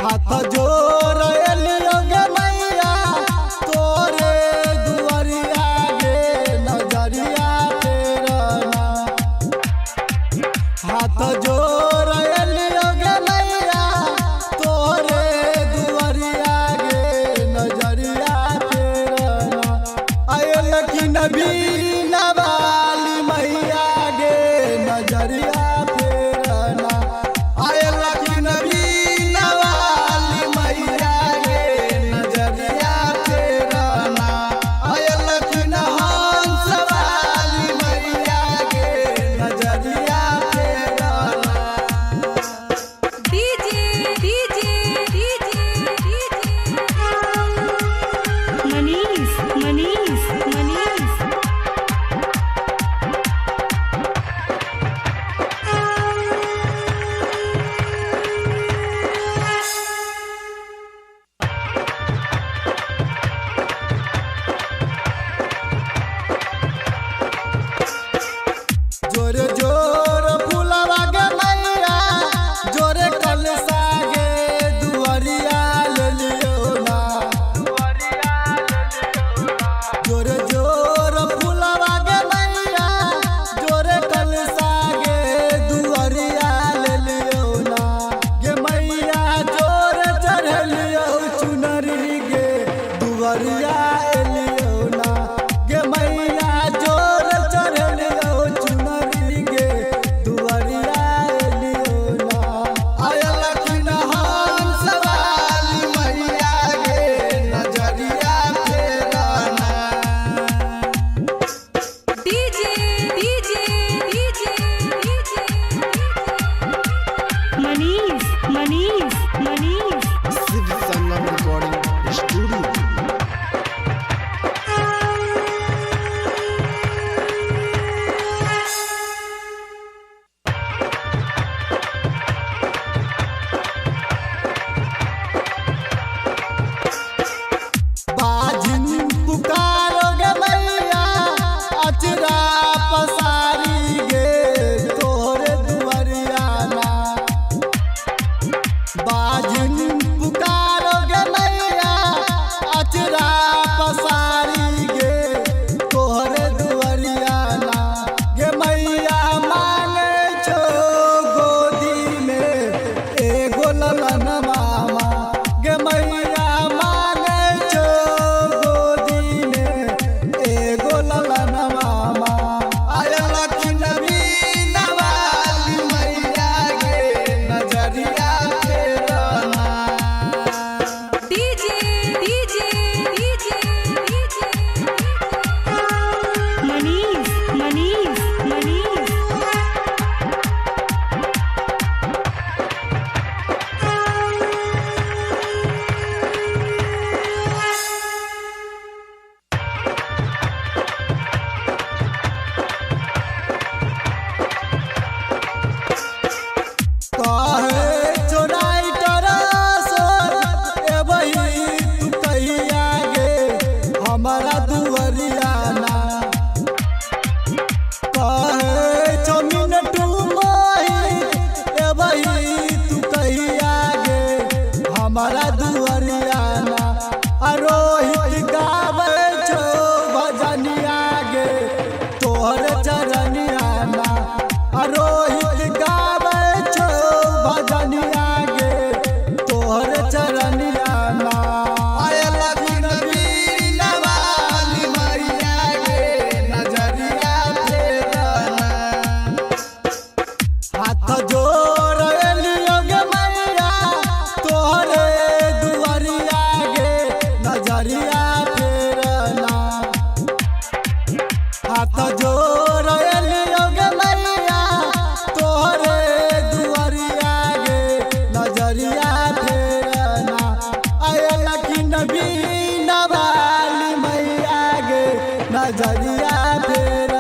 हाथ जोड़ एलियो गे मैया तोरे दुआरिया गे नजरिया तेरा हाथ जोड़ एलियो गे मैया तोरे दुआरिया गे नजरिया तेरा आयल की नबी नवाली मैया गे नजरिया तेरा आयल की नबी जोर जोर फुलवा गे मैया जोरे कलसा गे दुआरिया ले लियो ना जोर जोर फुलवा गे मैया जोरे कलसा गे दुआरिया ले लियो ना गे मैया जोर चढ़ लियो चुनरी गे दुआरिया लियो ना गे मैया जोर चढ़ लियो बाजन नजरिया फेर